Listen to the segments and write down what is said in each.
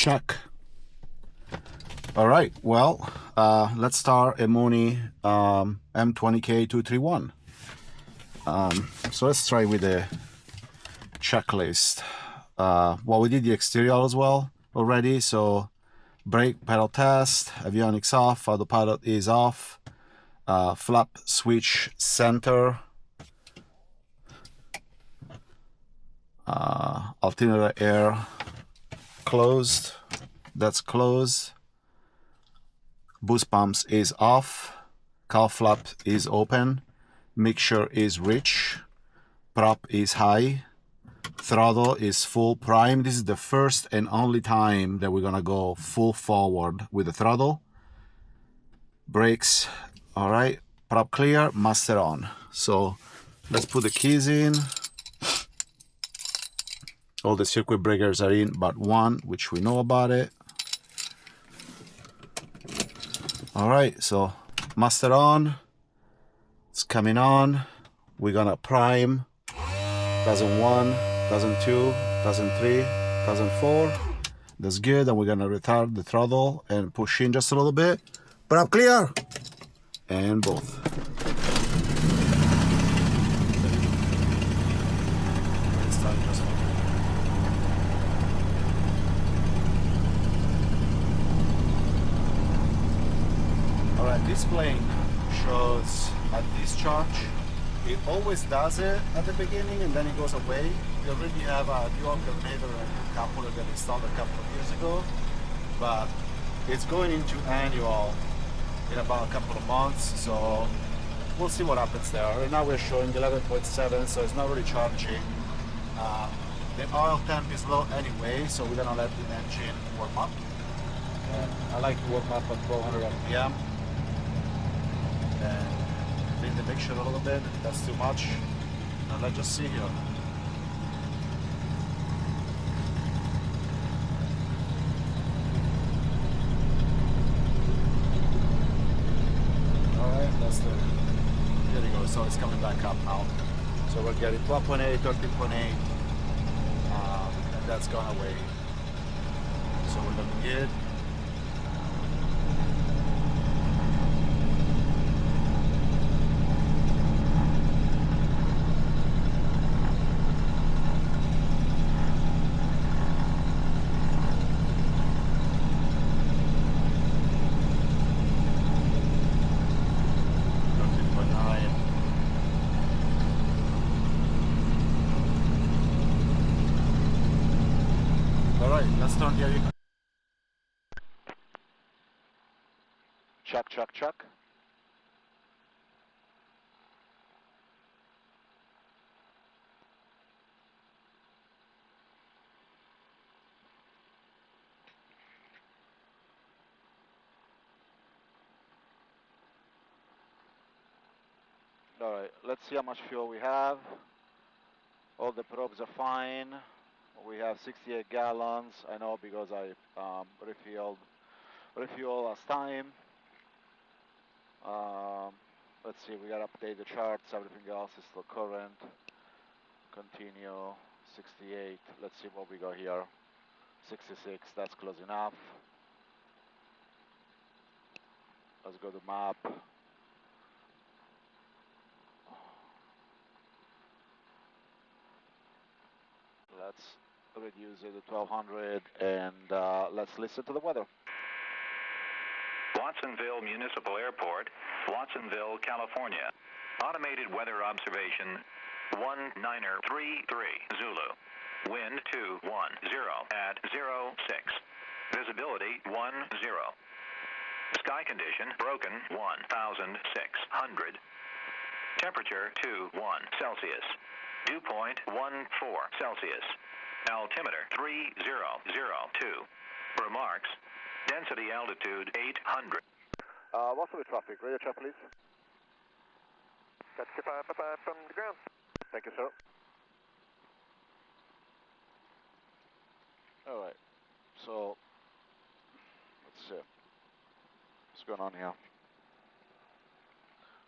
Check. All right, well, let's start a Moni M20K 231. So let's try with the checklist. Well, we did the exterior as well already, so brake pedal test, avionics off, autopilot is off, flap switch center, alternator air closed, that's closed, boost pumps is off, cowl flap is open, mixture is rich, prop is high, throttle is full prime. This is the first and only time that we're gonna go full forward with the throttle. Brakes, all right, prop clear, master on. So let's put the keys in. All the circuit breakers are in but one, which we know about it. All right, so master on, it's coming on. We're gonna prime 1001, 1002, 1003, 1004. That's good, and we're gonna retard the throttle and push in just a little bit. Prop clear, and both. Alright, this plane shows a discharge. It always does it at the beginning and then it goes away. We already have a dual alternator and coupler that installed a couple of years ago, but it's going into annual in about a couple of months, so we'll see what happens there. Right now we're showing 11.7, so it's not really charging. The oil temp is low anyway, so we're gonna let the engine warm up. And I like to warm up at 1200 RPM. And clean the mixture a little bit, if that's too much. Now let's just see here. Alright, that's the, here we go, so it's coming back up now. So we're getting 12.8, 13.8, and that's gone away. So we're looking good. Let's turn the air. Check, check, check. Alright, let's see how much fuel we have. All the probes are fine. We have 68 gallons. I know because I refuel last time. Let's see, we gotta update the charts. Everything else is still current. Continue, 68. Let's see what we got here. 66, that's close enough. Let's go to map. Let's reduce it to 1200 and let's listen to the weather. Watsonville Municipal Airport, Watsonville, California. Automated weather observation 1933 Zulu. Wind 210 at 06. Visibility 10. Sky condition broken 1600. Temperature 21 Celsius. Dew point 14 Celsius. Altimeter 3002. Remarks. Density altitude 800. What's the traffic? Radio check, please. That's 555 from the ground. Thank you, sir. Alright, so let's see. What's going on here?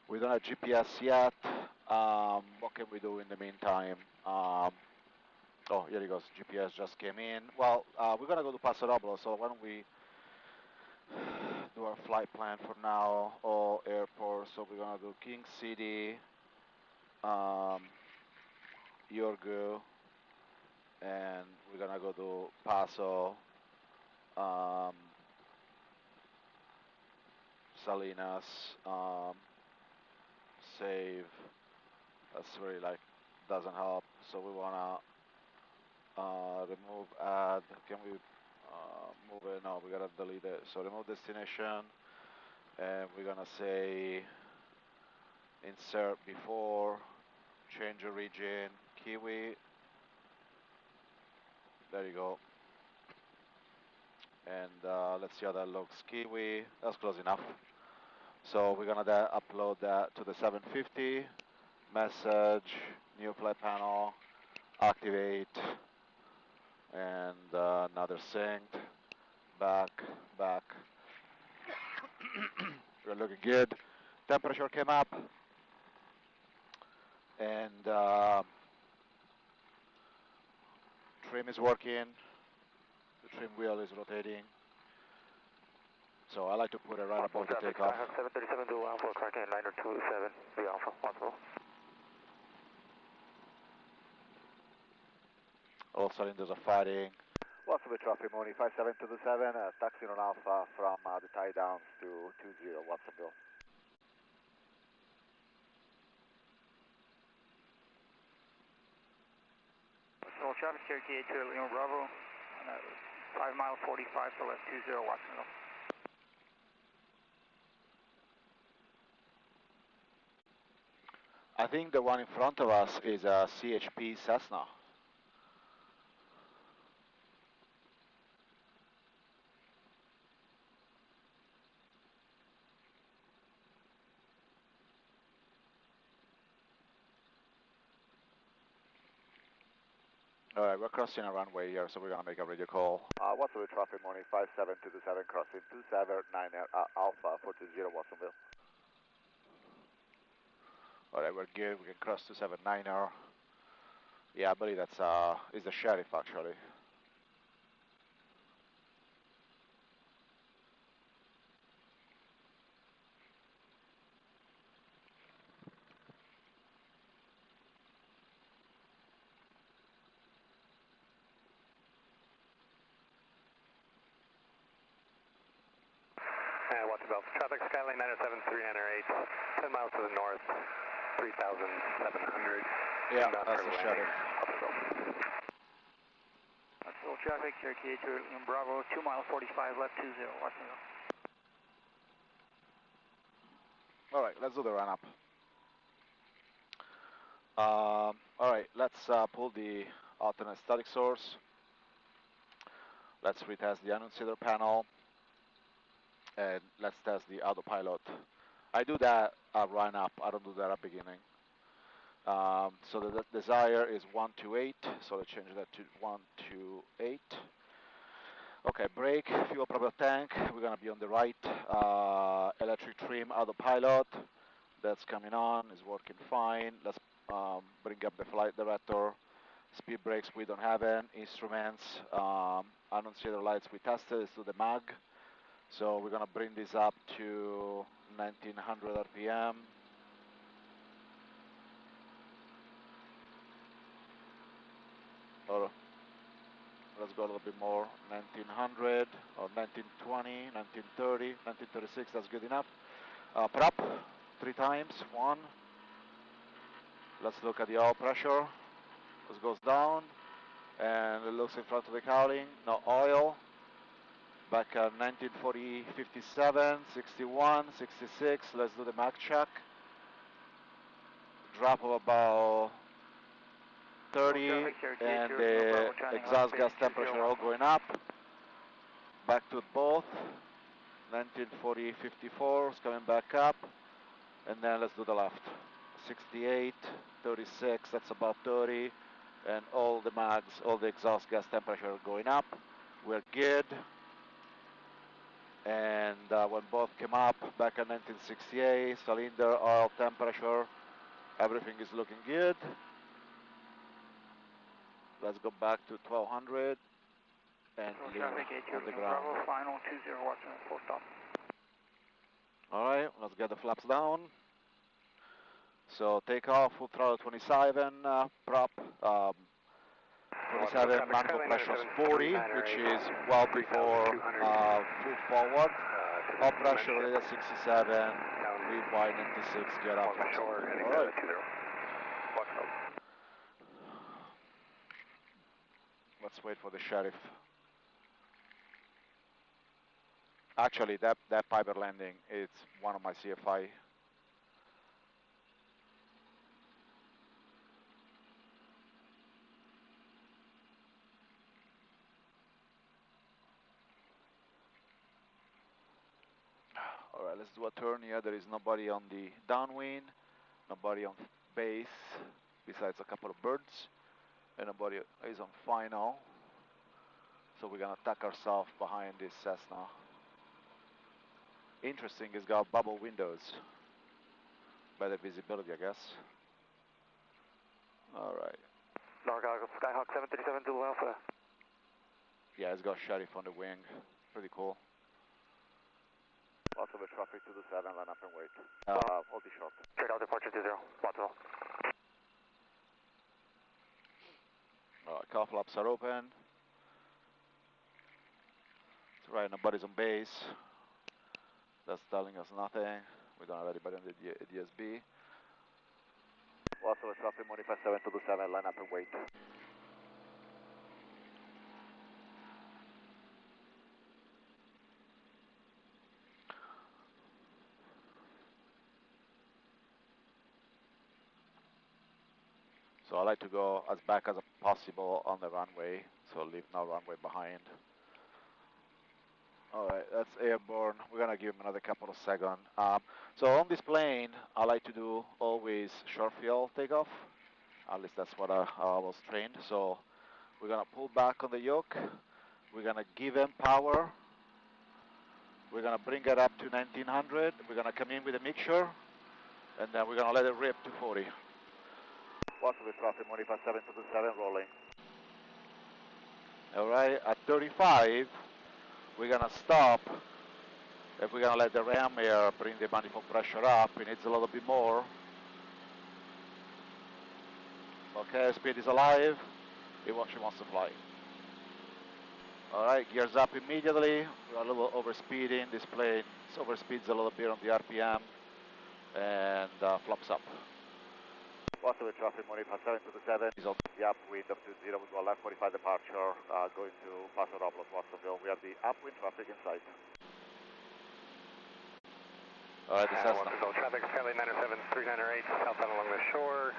We don't have GPS yet. What can we do in the meantime? Oh, here he goes. GPS just came in. Well, we're gonna go to Paso Robles, so why don't we do our flight plan for now? All airports. So we're gonna do King City, Yorgu, and we're gonna go to Paso, um, Salinas, save. That's really like doesn't help. So we wanna remove add. Can we move it? No, we gotta delete it. So remove destination, and we're gonna say insert before, change origin, Kiwi. There you go. And let's see how that looks. Kiwi. That's close enough. So we're gonna upload that to the 750. Message, new flight panel, activate, and another synced. Back, back. We're looking good. Temperature came up, and trim is working. The trim wheel is rotating. So I like to put it right above the takeoff. 737 to Alpha, correct, 927, the Alpha, possible. All cylinders are firing. Watsonville traffic, Moni 5727, taxiing on Alpha from the tie downs to 20, Watsonville. So traffic, Cherokee 82 Lima Bravo, 5 mile 45 to left 20 Watsonville. I think the one in front of us is a CHP Cessna. All right, we're crossing a runway here, so we're gonna make a radio call. Watsonville traffic, Moni 5727, crossing 279 Alpha 420, Watsonville. All right, we're good. We can cross 279er. Yeah, I believe that's is the sheriff actually. And Watsonville, traffic Skyline 973 enter 8, 10 miles to the north, 3,700. Yeah, that's the sheriff. So traffic, Cherokee 82 Lima Bravo, 2 mile 45 left 20 Watsonville. All right, let's do the run up. All right, let's pull the alternate static source. Let's retest the annunciator panel, and let's test the autopilot. I do that at run up. I don't do that at beginning. So the desire is 128. So let's change that to 128. Okay, brake, fuel propel tank. We're gonna be on the right. Electric trim autopilot. That's coming on. Is working fine. Let's bring up the flight director. Speed brakes, we don't have it. Instruments, annunciator lights, we tested. Let's do the mag. So we're gonna bring this up to 1900 RPM. Or let's go a little bit more, 1900 or 1920, 1930, 1936, that's good enough. Prop, 3 times, 1. Let's look at the oil pressure. This goes down, and it looks in front of the cowling, no oil. Back at 1940, 57, 61, 66, let's do the mag check. Drop of about 30, and the exhaust gas temperature all going up. Back to both, 1940, 54 is coming back up, and then let's do the left. 68, 36, that's about 30, and all the mags, all the exhaust gas temperature going up. We're good. And when both came up back in 1968, cylinder, oil temperature, everything is looking good. Let's go back to 1200 and Control lean traffic, A2 on the Lima ground. Bravo, final 20 Watson, full stop. Alright, let's get the flaps down. So takeoff, full throttle 27, prop 27, manifold pressure 40, which is well before full forward. All pressure rate at 67, lead wide 96, get up. Alright. Let's wait for the sheriff. Actually, that Piper landing, it's one of my CFI. All right, let's do a turn here. There is nobody on the downwind, nobody on base, besides a couple of birds, and nobody is on final. So we're gonna tuck ourselves behind this Cessna. Interesting, it's got bubble windows. Better visibility, I guess. All right. Skyhawk 737 Zulu Alpha. Yeah, it's got sheriff on the wing. Pretty cool. Lots of traffic to the 7, line up and wait. Hold the short. Check out departure 20, Watsonville. Alright, car flaps are open. That's right, nobody's on base. That's telling us nothing. We don't have anybody on the DSB. Lots of traffic, modify 7 to the 7, line up and wait. So I like to go as back as possible on the runway, so leave no runway behind. Alright, that's airborne. We're gonna give him another couple of seconds. So on this plane, I like to do always short field takeoff. At least that's what I was trained. So we're gonna pull back on the yoke. We're gonna give him power. We're gonna bring it up to 1900. We're gonna come in with a mixture, and then we're gonna let it rip to 40. Lots of traffic, modify 7 to the 7, rolling. Alright, at 35, we're gonna stop. If we're gonna let the ram air bring the manifold pressure up, it needs a little bit more. Okay, speed is alive. She wants to fly. Alright, gears up immediately. We're a little overspeeding. This plane overspeeds a little bit on the RPM and flops up. Lots of traffic, modify 7 to the 7. The upwind up to 0, we go left 45 departure, going to Paso Robles, Watsonville. We have the upwind traffic in sight. Alright, the Cessna. Watsonville traffic, Skyline 907, 398, southbound along the shore,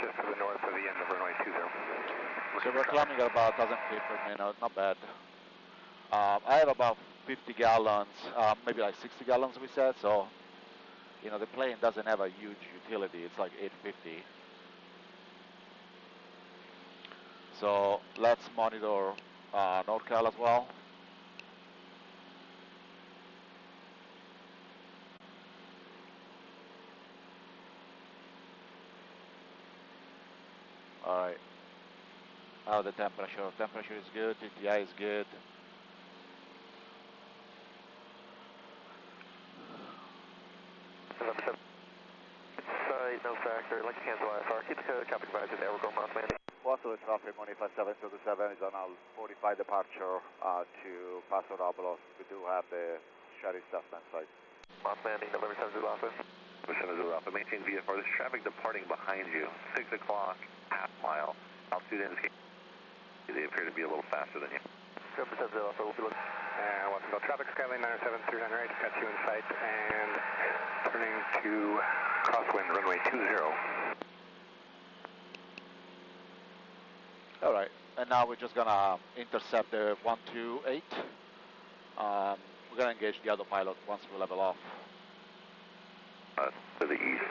just to the north of the end of runway 20. So we're climbing at about 1,000 feet per minute, not bad. I have about 50 gallons, maybe like 60 gallons we said, so you know the plane doesn't have a huge utility, it's like 850. So let's monitor NorCal as well. Alright, how the temperature? Temperature is good, TTI is good. No factor, like to cancel IFR. Keep the traffic advisory there, we're going Moss Landing. Lots of traffic, modify 7 to the 7 is on our 45 departure to Paso Robles. We do have the sheriff Cessna in sight. Moss Landing, November 7 Zulu Alpha. November 7 Zulu Alpha, maintain VFR. There's traffic departing behind you. 6 o'clock, half mile. Altitude indicates they appear to be a little faster than you. November 7 Zulu Alpha, we'll be looking. And Watsonville traffic, Skyline 907, 398, got you in sight, and turning to crosswind, runway 20. All right, and now we're just gonna intercept the 128. We're gonna engage the autopilot once we level off. To the east.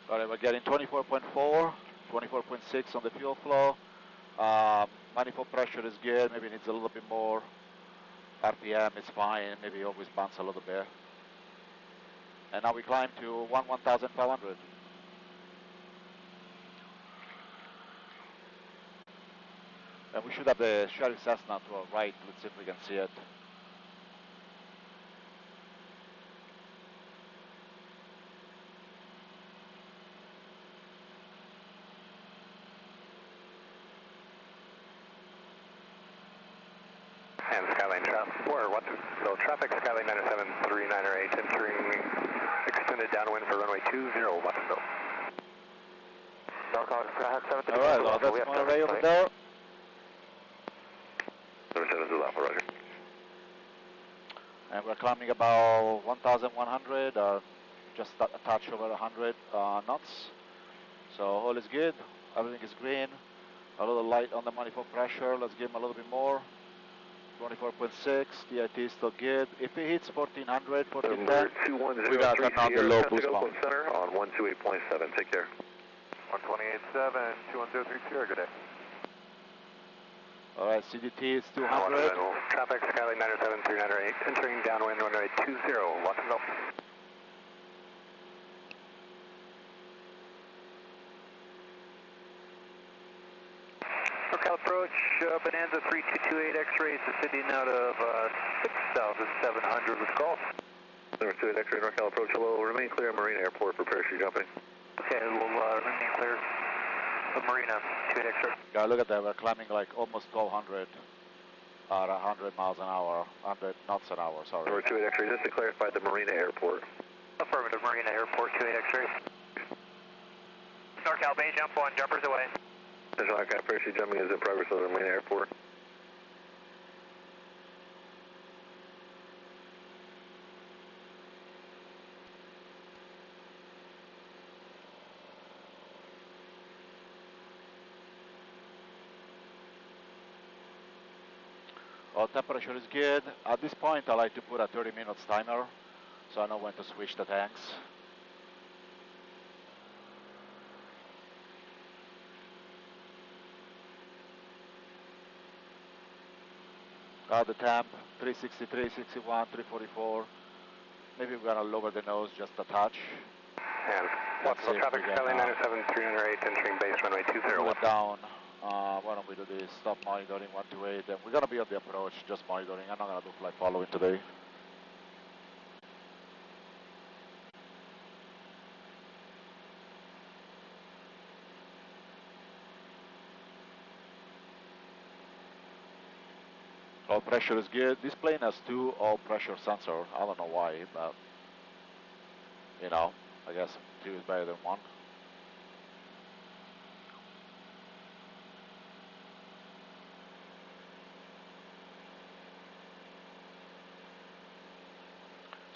All right, we're getting 24.4, 24.6 on the fuel flow. Manifold pressure is good, maybe it needs a little bit more. RPM is fine, maybe always bounce a little bit. And now we climb to 1,500. And we should have the Sheriff Cessna to our right. Let's see if we can see it. And Skyline traffic, so traffic Skyline 97398 entering extended downwind for runway 20, Watsonville. All right, well, that's Monterey over there. 77 is Alpha, roger. And we're climbing about 1,100 or just a touch over 100 knots. So all is good, everything is green. A little light on the manifold pressure, let's give him a little bit more. 24.6, DIT is still good. If he hits 1400, 1410, we got to turn on the low boost pump. Center on 128.7, take care. 128.7, 2103 Sierra, good day. All right, CDT is 200. Traffic Skyline 97398 entering downwind runway 20, Watsonville. NorCal approach, Bonanza 3228 X-rays descending out of 6,700 with call. Number 28 X-ray, NorCal approach, hello, remain clear of Marina Airport for parachute jumping. Okay, we'll remain clear of Marina, 28 X-ray. Yeah, look at that, we're climbing like almost 1200 at 100 miles an hour, 100 knots an hour, sorry. Number 28 X-ray, just to clarify the Marina Airport. Affirmative, Marina Airport, 28 X-ray. NorCal Bay, jump one, jumpers away. National Aircraft parachute jumping is in progress over the Marina Airport. Well, temperature is good. At this point, I like to put a 30 minutes timer, so I know when to switch the tanks. The temp, 363, 61, 344. Maybe we're gonna lower the nose just a touch. And Watsonville traffic Skyline 97398 entering base runway 20. Pull it down. Why don't we do this? Stop monitoring 128, and we're gonna be on the approach, just monitoring. I'm not gonna do flight following today. All pressure is good. This plane has 2 all pressure sensors. I don't know why, but you know, I guess 2 is better than 1.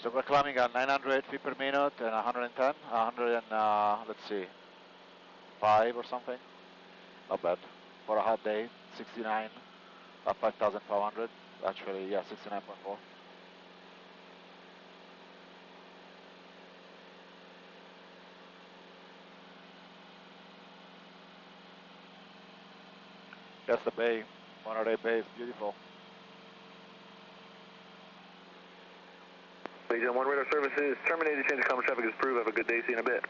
So we're climbing at 900 feet per minute and 110, 100 and let's see, 5 or something. Not bad for a hot day. 69. 5,500, actually, yeah, 69.4. That's the bay, Monterey Bay is beautiful. Bay Jump 1 radar services terminated, change of common traffic is approved, have a good day, see you in a bit.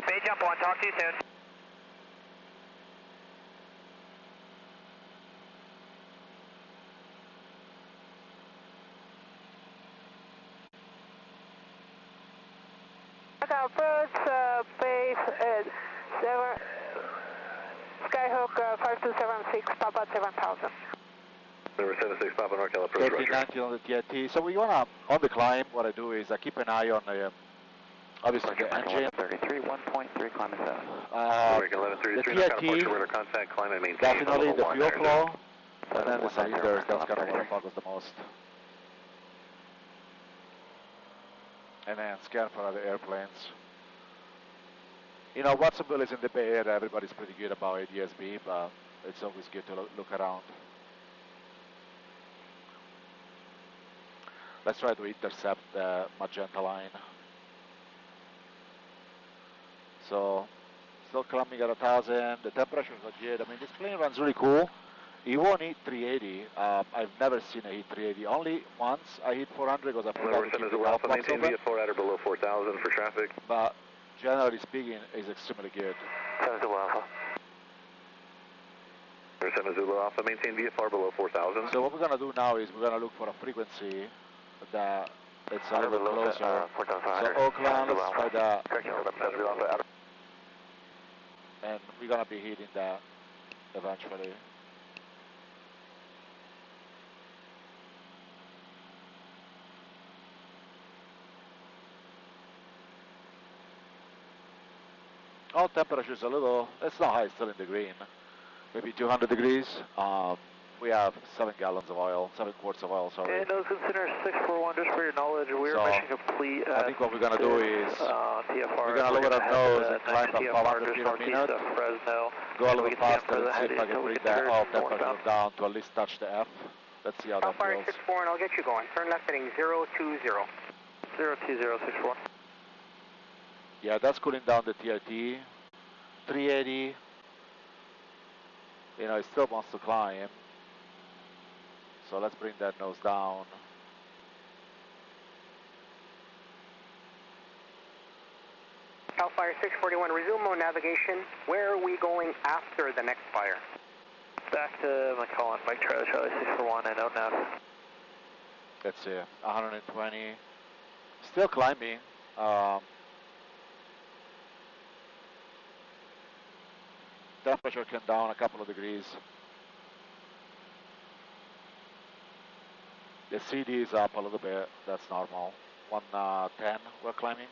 Bay Jump 1, talk to you soon. Approach, base at Skyhawk 5276, Papa 7000. Number 76, Papa NorCal approach, 1390 on the TIT. So we wanna, on the climb, what I do is I keep an eye on the, obviously the engine. 33, 1.3, climbing 7. The TIT, contact, climb and maintain definitely the fuel flow, and then the 190, cylinders, that's kind of what I focus the most. And then scan for other airplanes. You know, Watsonville is in the Bay Area, everybody's pretty good about ADS-B, but it's always good to look around. Let's try to intercept the magenta line. So, still climbing at 1,000, the temperatures are good. I mean, this plane runs really cool. It won't hit 380. I've never seen it hit 380. Only once I hit 400 because I forgot to keep the valve box open. Maintain VFR at or below 4,000 for traffic. But generally speaking, it's extremely good. 7 Alpha. 7 Zulu Alpha, maintain VFR below 4,000. So what we're going to do now is we're going to look for a frequency that it's a little bit closer. So Oakland, let's try that. And we're going to be hitting that eventually. All temperatures a little, it's not high, it's still in the green. Maybe 200 degrees. We have 7 gallons of oil, 7 quarts of oil, sorry. And those consider 641, just for your knowledge, we're mission complete. I think what we're going to do is, we're going to lower our nose and climb up 500 feet a minute. Go a little faster and see if I can bring that oil temperature down to at least touch the F. Let's see how that feels. 641, and I'll get you going. Turn left heading 020. 02064. Yeah, that's cooling down the TRT. 380. You know, it still wants to climb. So let's bring that nose down. Cal Fire 641, resume mode navigation. Where are we going after the next fire? Back to McCullen, Mike Charlie, Charlie 641, I know now. Let's see, 120. Still climbing. Temperature came down a couple of degrees. The CD is up a little bit, that's normal. 110 we're climbing.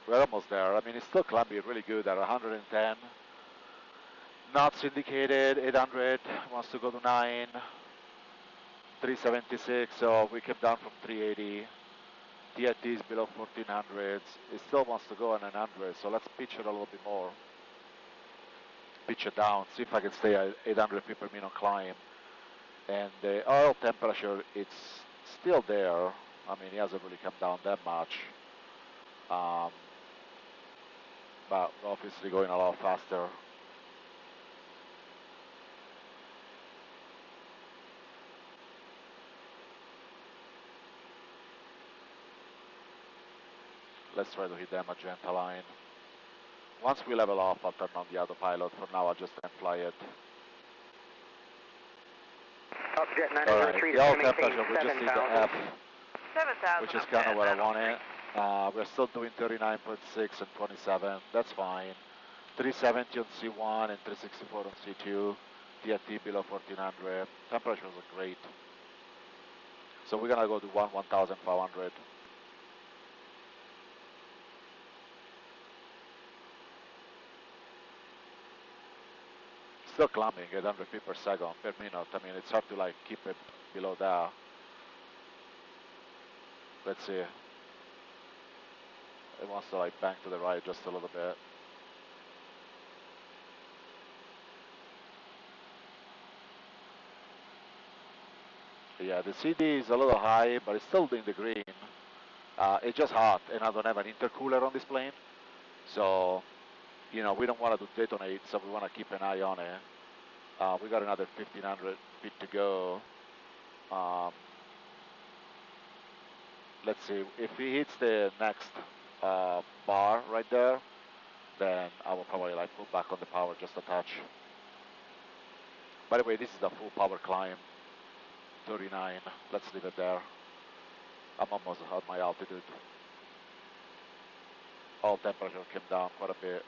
We're almost there. I mean, it's still climbing really good at 110. Not syndicated, 800, wants to go to 9. 376, so we came down from 380. TIT is below 1400s. It still wants to go on 900, so let's pitch it a little bit more. Pitch it down, see if I can stay at 800 feet per minute climb. And the oil temperature, it's still there. I mean, it hasn't really come down that much. But obviously going a lot faster. Let's try to hit the magenta line. Once we level off, I'll turn on the autopilot. For now, I'll just fly it. Alright, the oil temperature, we just need the F, which is kind of what I wanted. We're still doing 39.6 and 27, that's fine. 370 on C1 and 364 on C2. TIT below 1400. Temperatures are great. So we're gonna go to 1,500. Still climbing at 100 feet per second, per minute. I mean, it's hard to like keep it below that. Let's see. It wants to like bank to the right just a little bit. Yeah, the CD is a little high, but it's still in the green. It's just hot, and I don't have an intercooler on this plane. So, you know, we don't want it to detonate, so we want to keep an eye on it. We got another 1,500 feet to go. Let's see, if he hits the next bar right there, then I will probably like put back on the power just a touch. By the way, this is the full power climb, 39. Let's leave it there. I'm almost at my altitude. All temperature came down quite a bit.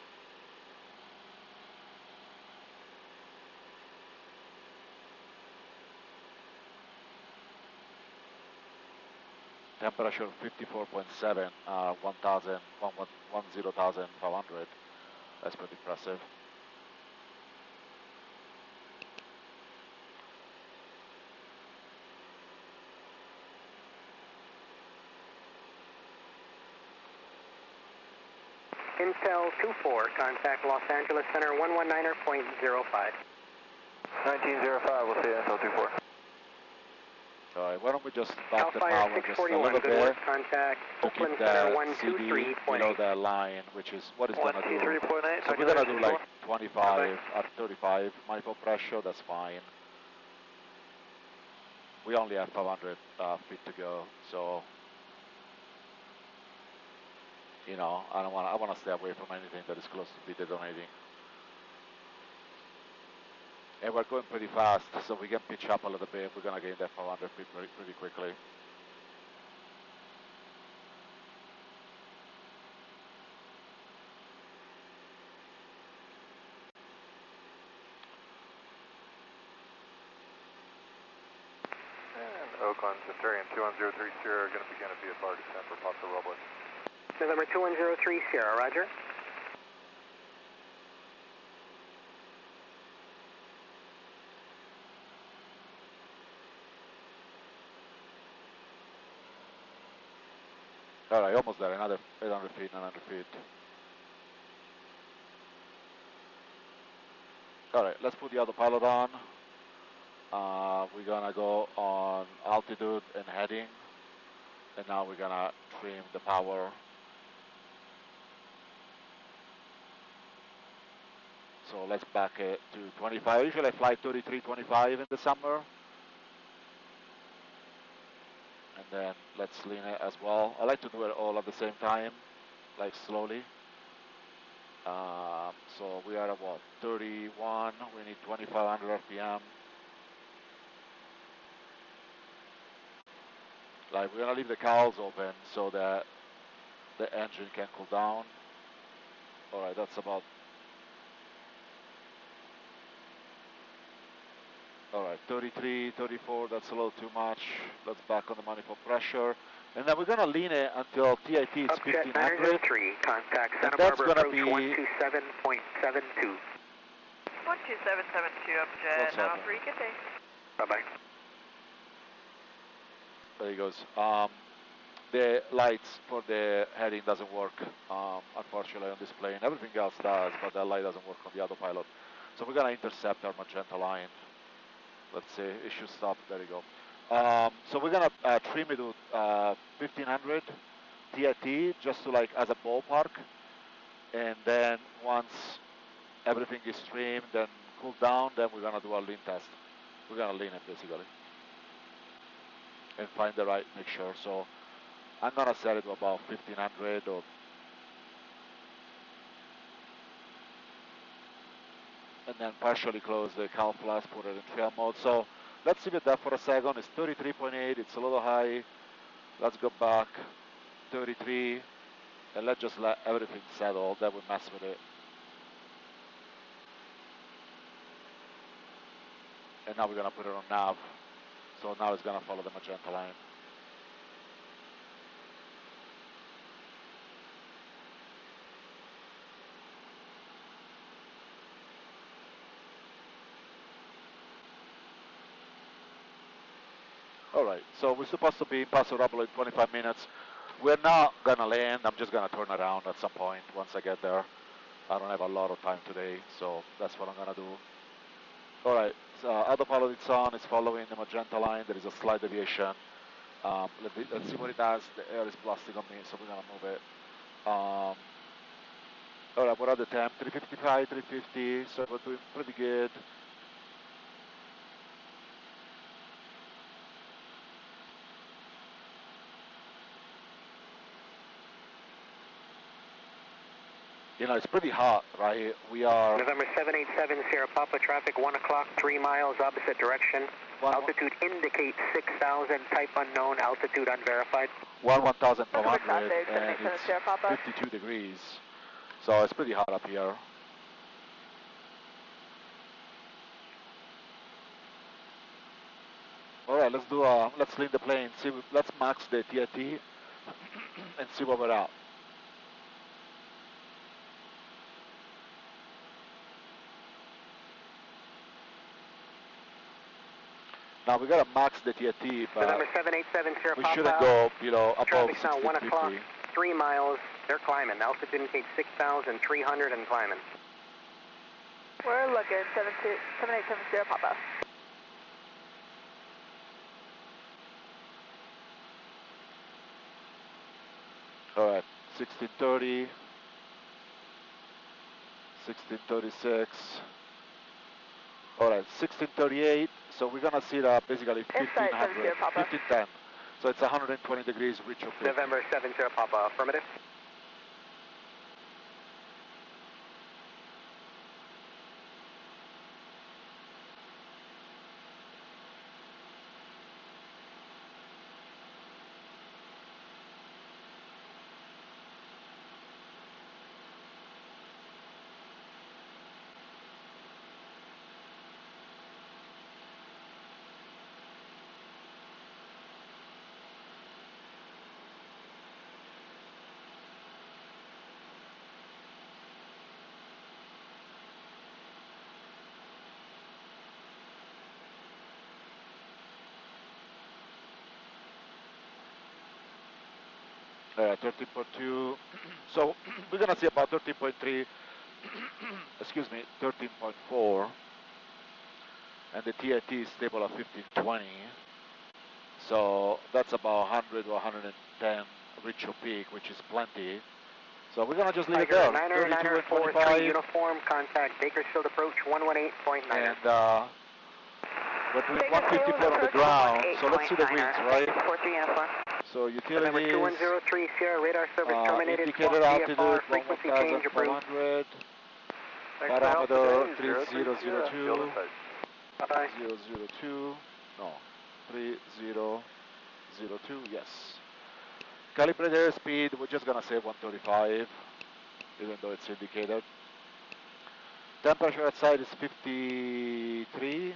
Temperature 54.7, 10,500. That's pretty impressive. Intel 24, contact Los Angeles Center 119.05. 1905, we'll see you, Intel 24. All right, why don't we just back the Alpha power just a 641, little good bit work, contact to Oakland keep Center that CD below 123.8. that line, which is what it's going to do. 123.8, So we're going to do like 25 at 35 manifold pressure, that's fine. We only have 500 feet to go, so you know, I want to stay away from anything that is close to be detonating. And we're going pretty fast, so we can pitch up a little bit. We're going to gain that 500 feet pretty quickly. And Oakland, Centurion 2103 Sierra, going to begin a VFR descent for Paso Robles. November 2103 Sierra, roger. All right, almost there, another 800 feet, 900 feet. All right, let's put the autopilot on. We're gonna go on altitude and heading. And now we're gonna trim the power. So let's back it to 25. Usually I fly 33, 25 in the summer. And then let's lean it as well. I like to do it all at the same time, like slowly. So we are at what, 31, we need 2500 RPM. Like we're gonna leave the cowls open so that the engine can cool down. All right, that's about, all right, 33, 34, that's a little too much. Let's back on the manifold pressure. And then we're gonna lean it until TIT is 1500. 3, contact Santa that's Barbara gonna approach be 127.72. 12772 up jet 903, good day. Bye-bye. There he goes. The lights for the heading doesn't work, unfortunately, on this plane. Everything else does, but that light doesn't work on the autopilot. So we're gonna intercept our magenta line. Let's see, it should stop. There you go. So we're gonna trim it to 1500 TIT, just to like as a ballpark. And then once everything is trimmed and cooled down, then we're gonna do our lean test. We're gonna lean it basically and find the right mixture. So I'm gonna set it to about 1500 or, and then partially close the cowl flask, put it in trail mode. So let's leave it there for a second. It's 33.8, it's a little high. Let's go back 33 and let's just let everything settle. That would mess with it. And now we're gonna put it on nav. So now it's gonna follow the magenta line. All right, so we're supposed to be in Paso Robles in 25 minutes. We're not gonna land. I'm just gonna turn around at some point once I get there. I don't have a lot of time today, so that's what I'm gonna do. All right, so autopilot is on. It's following the magenta line. There is a slight deviation. Let's see what it does. The air is blasting on me, so we're gonna move it. All right, we're at the temp, 355, 350, so we're doing pretty good. You know, it's pretty hot, right? We are... November 787 Sierra Papa, traffic 1 o'clock, 3 miles, opposite direction. Altitude indicates 6,000, type unknown, altitude unverified. 1,500 and it's 52 degrees. So it's pretty hot up here. All right, let's lean the plane. Let's max the TIT and see where we're at. Now we gotta max the TIT, but November 787 Sierra we Papa, shouldn't go below above traffic's now 1 o'clock, 1650. 3 miles, they're climbing. Altitude indicates 6,300 and climbing. We're looking, 787 Sierra Papa. All right, 1630, 1636. All right, 1638. So we're gonna see that basically 1500, 1510. So it's 120 degrees reach of peak. November 70 Papa, affirmative. Yeah, 13.2. So we're gonna see about 13.3. Excuse me, 13.4, and the TIT is stable at 1520. So that's about 100 or 110 reach of peak, which is plenty. So we're gonna just leave it there. 32 and 25. Uniform, contact Bakersfield approach 118.9. And we're doing 154 on the ground. So let's see the wings, right? 43 uniform. So utilities, 2103 Sierra radar service terminated. indicated altitude Frequency change approved. 1400, parameter 3002, Bye-bye. 002, no, 3002, yes. Calibrated airspeed, we're just gonna say 135, even though it's indicated. Temperature outside is 53,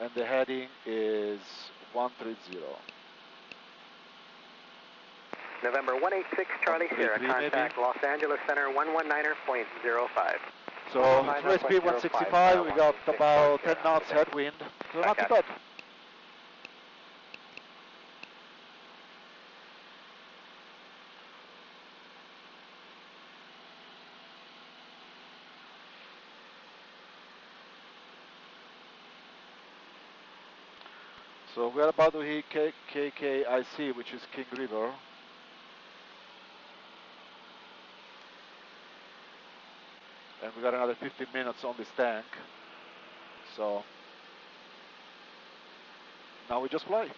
and the heading is 130. November 186 Charlie Sierra, contact maybe? Los Angeles Center 119.05. So through speed 165, we got about 10 knots headwind, so not too bad. So we're about to hit KKIC, which is King River. And we got another 15 minutes on this tank. So now we just fly.